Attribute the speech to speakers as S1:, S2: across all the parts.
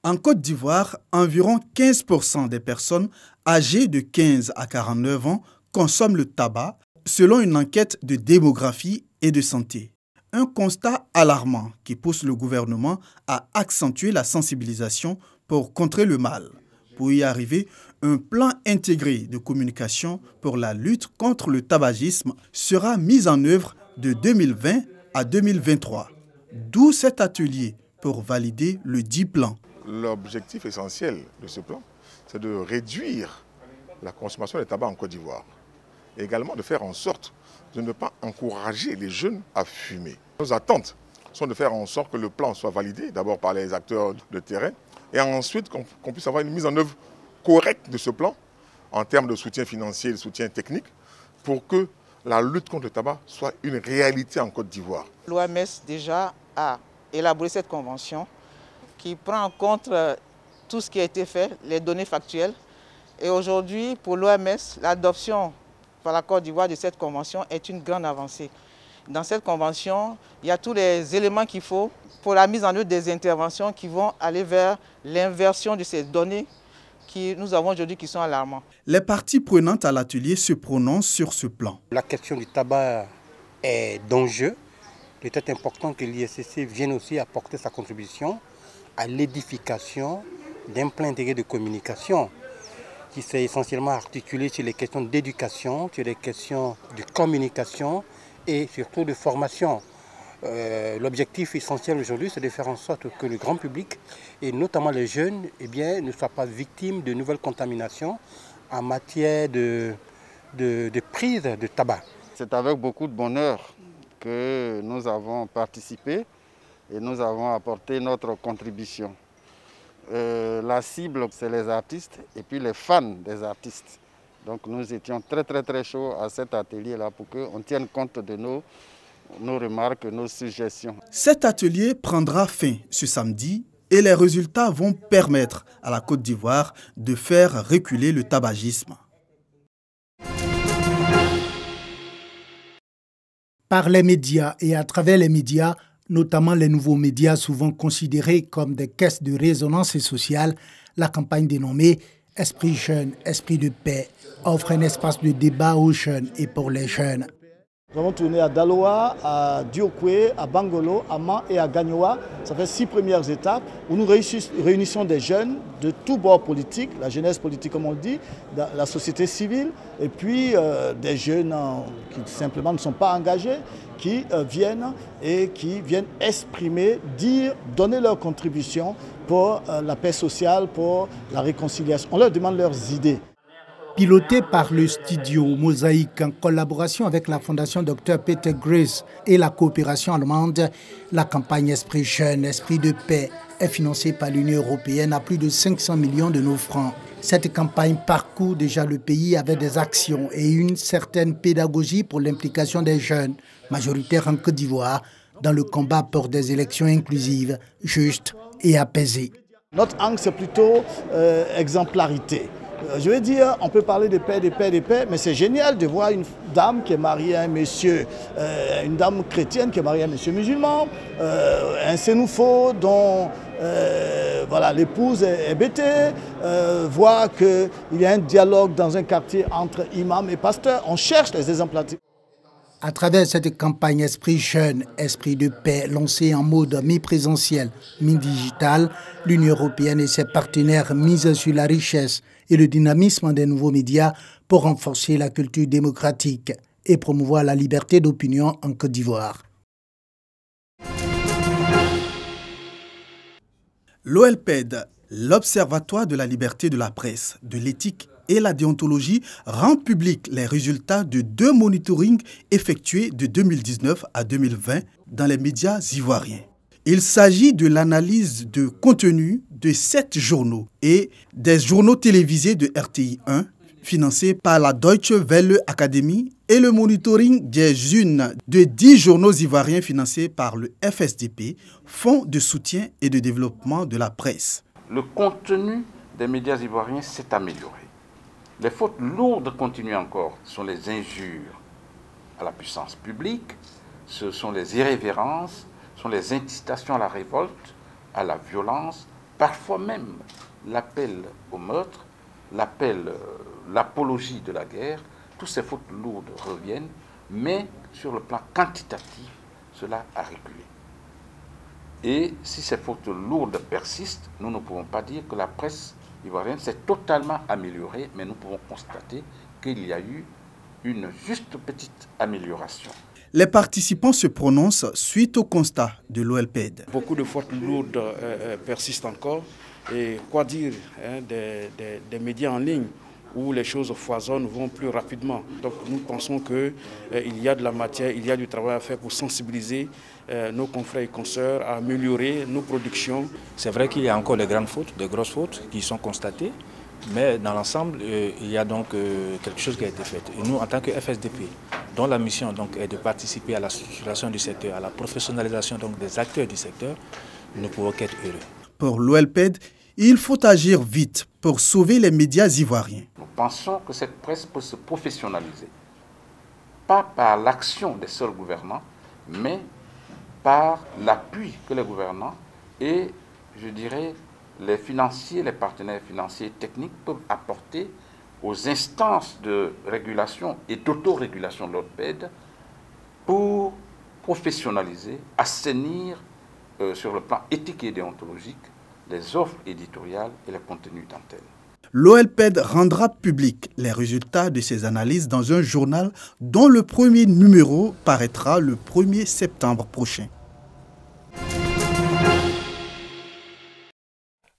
S1: En Côte d'Ivoire, environ 15% des personnes âgées de 15 à 49 ans consomment le tabac, selon une enquête de démographie et de santé. Un constat alarmant qui pousse le gouvernement à accentuer la sensibilisation pour contrer le mal. Pour y arriver, un plan intégré de communication pour la lutte contre le tabagisme sera mis en œuvre de 2020 à 2023. D'où cet atelier pour valider le dit plan.
S2: L'objectif essentiel de ce plan, c'est de réduire la consommation de tabac en Côte d'Ivoire. Et également de faire en sorte de ne pas encourager les jeunes à fumer. Nos attentes sont de faire en sorte que le plan soit validé, d'abord par les acteurs de terrain, et ensuite qu'on puisse avoir une mise en œuvre correcte de ce plan, en termes de soutien financier et de soutien technique, pour que la lutte contre le tabac soit une réalité en Côte d'Ivoire.
S3: L'OMS déjà a élaboré cette convention qui prend en compte tout ce qui a été fait, les données factuelles. Et aujourd'hui, pour l'OMS, l'adoption par la Côte d'Ivoire de cette convention est une grande avancée. Dans cette convention, il y a tous les éléments qu'il faut pour la mise en œuvre des interventions qui vont aller vers l'inversion de ces données que nous avons aujourd'hui qui sont alarmantes.
S1: Les parties prenantes à l'atelier se prononcent sur ce plan.
S4: La question du tabac est d'enjeu. Il est important que l'ISCC vienne aussi apporter sa contribution à l'édification d'un plan intégré de communication qui s'est essentiellement articulé sur les questions d'éducation, sur les questions de communication et surtout de formation. L'objectif essentiel aujourd'hui, c'est de faire en sorte que le grand public, et notamment les jeunes, ne soient pas victimes de nouvelles contaminations en matière de prise de tabac.
S5: C'est avec beaucoup de bonheur que nous avons participé et nous avons apporté notre contribution. La cible, c'est les artistes et puis les fans des artistes. Donc nous étions très chauds à cet atelier-là pour qu'on tienne compte de nos remarques, nos suggestions.
S1: Cet atelier prendra fin ce samedi et les résultats vont permettre à la Côte d'Ivoire de faire reculer le tabagisme.
S6: Par les médias et à travers les médias, notamment les nouveaux médias souvent considérés comme des caisses de résonance sociale, la campagne dénommée « Esprit jeune, esprit de paix » offre un espace de débat aux jeunes et pour les jeunes.
S7: Nous avons tourné à Daloa, à Diokwe, à Bangolo, à Man et à Gagnoa. Ça fait 6 premières étapes où nous réunissons des jeunes de tous bords politiques, la jeunesse politique comme on le dit, la société civile, et puis des jeunes qui simplement ne sont pas engagés, qui viennent exprimer, dire, donner leur contribution pour la paix sociale, pour la réconciliation. On leur demande leurs idées.
S6: Piloté par le studio Mosaïque en collaboration avec la Fondation Dr Peter Grace et la coopération allemande, la campagne Esprit jeune, esprit de paix est financée par l'Union européenne à plus de 500 millions de nos francs. Cette campagne parcourt déjà le pays avec des actions et une certaine pédagogie pour l'implication des jeunes, majoritaires en Côte d'Ivoire, dans le combat pour des élections inclusives, justes et apaisées.
S7: Notre angle, c'est plutôt exemplarité. Je veux dire, on peut parler de paix, mais c'est génial de voir une dame qui est mariée à un monsieur, une dame chrétienne qui est mariée à un monsieur musulman, un sénoufo dont l'épouse est bêtée, voir qu'il y a un dialogue dans un quartier entre imam et pasteur. On cherche les exemplarités.
S6: À travers cette campagne Esprit jeune, esprit de paix, lancée en mode mi-présentiel, mi-digital, l'Union européenne et ses partenaires misent sur la richesse et le dynamisme des nouveaux médias pour renforcer la culture démocratique et promouvoir la liberté d'opinion en Côte d'Ivoire.
S1: L'OLPED, l'Observatoire de la liberté de la presse, de l'éthique et la déontologie, rend public les résultats de 2 monitorings effectués de 2019 à 2020 dans les médias ivoiriens. Il s'agit de l'analyse de contenu de 7 journaux et des journaux télévisés de RTI 1, financés par la Deutsche Welle Academy, et le monitoring des unes de 10 journaux ivoiriens financés par le FSDP, Fonds de soutien et de développement de la presse.
S8: Le contenu des médias ivoiriens s'est amélioré. Les fautes lourdes continuent encore. Ce sont les injures à la puissance publique, ce sont les irrévérences, ce sont les incitations à la révolte, à la violence, parfois même l'appel au meurtre, l'apologie de la guerre, toutes ces fautes lourdes reviennent, mais sur le plan quantitatif, cela a reculé. Et si ces fautes lourdes persistent, nous ne pouvons pas dire que la presse ivoirienne s'est totalement améliorée, mais nous pouvons constater qu'il y a eu une juste petite amélioration.
S1: Les participants se prononcent suite au constat de l'OLPED.
S9: Beaucoup de fautes lourdes persistent encore. Et quoi dire des médias en ligne où les choses foisonnent, vont plus rapidement. Donc nous pensons qu'il y a de la matière, il y a du travail à faire pour sensibiliser nos confrères et consoeurs à améliorer nos productions.
S10: C'est vrai qu'il y a encore des grandes fautes, des grosses fautes qui sont constatées, mais dans l'ensemble, il y a donc quelque chose qui a été fait. Et nous, en tant que FSDP, dont la mission donc, est de participer à la structuration du secteur, à la professionnalisation donc, des acteurs du secteur, nous ne pouvons qu'être heureux.
S1: Pour l'OLPED, il faut agir vite pour sauver les médias ivoiriens.
S8: Nous pensons que cette presse peut se professionnaliser, pas par l'action des seuls gouvernants, mais par l'appui que les gouvernants et, je dirais, les financiers, les partenaires financiers et techniques peuvent apporter aux instances de régulation et d'autorégulation de l'OLPED pour professionnaliser, assainir sur le plan éthique et déontologique les offres éditoriales et les contenus d'antenne.
S1: L'OLPED rendra public les résultats de ses analyses dans un journal dont le premier numéro paraîtra le 1er septembre prochain.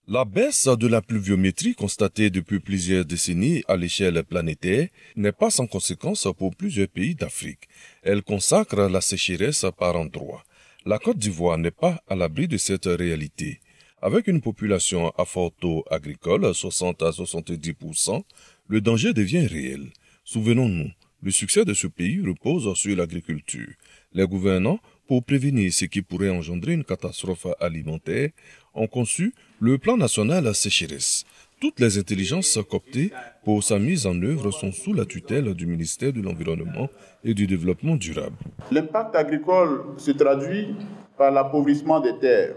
S11: La baisse de la pluviométrie constatée depuis plusieurs décennies à l'échelle planétaire n'est pas sans conséquence pour plusieurs pays d'Afrique. Elle consacre la sécheresse par endroits. La Côte d'Ivoire n'est pas à l'abri de cette réalité. Avec une population à fort taux agricole, 60 à 70%, le danger devient réel. Souvenons-nous, le succès de ce pays repose sur l'agriculture. Les gouvernants, pour prévenir ce qui pourrait engendrer une catastrophe alimentaire, ont conçu le plan national sécheresse. Toutes les intelligences cooptées pour sa mise en œuvre sont sous la tutelle du ministère de l'Environnement et du Développement durable.
S12: L'impact agricole se traduit par l'appauvrissement des terres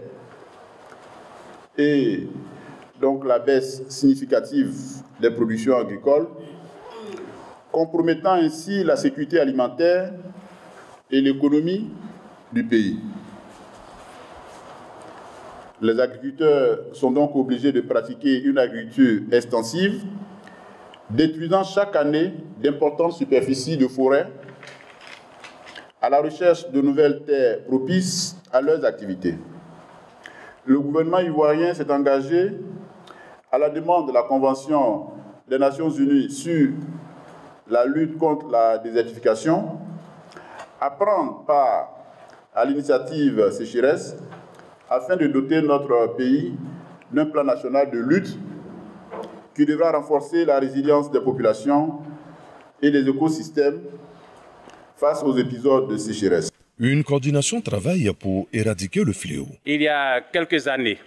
S12: et donc la baisse significative des productions agricoles, compromettant ainsi la sécurité alimentaire et l'économie du pays. Les agriculteurs sont donc obligés de pratiquer une agriculture extensive, détruisant chaque année d'importantes superficies de forêt à la recherche de nouvelles terres propices à leurs activités. Le gouvernement ivoirien s'est engagé, à la demande de la Convention des Nations Unies sur la lutte contre la désertification, à prendre part à l'initiative sécheresse afin de doter notre pays d'un plan national de lutte qui devra renforcer la résilience des populations et des écosystèmes face aux épisodes de sécheresse.
S11: Une coordination travaille pour éradiquer le fléau.
S13: Il y a quelques années,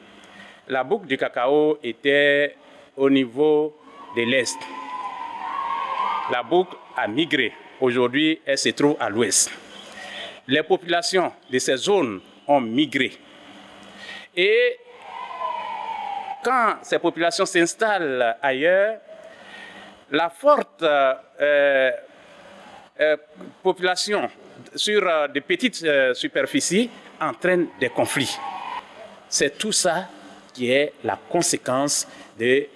S13: la boucle du cacao était au niveau de l'Est. La boucle a migré. Aujourd'hui, elle se trouve à l'Ouest. Les populations de ces zones ont migré. Et quand ces populations s'installent ailleurs, la forte population sur de petites superficies entraîne des conflits. C'est tout ça qui est la conséquence de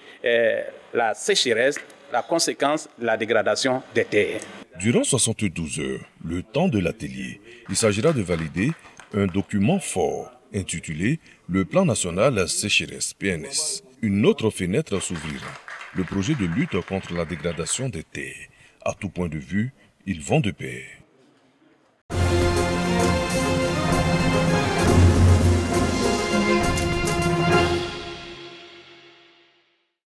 S13: la sécheresse, la conséquence de la dégradation des terres.
S11: Durant 72 heures, le temps de l'atelier, il s'agira de valider un document fort intitulé « Le plan national sécheresse PNS ». Une autre fenêtre s'ouvrira, le projet de lutte contre la dégradation des terres. À tout point de vue, ils vont de pair.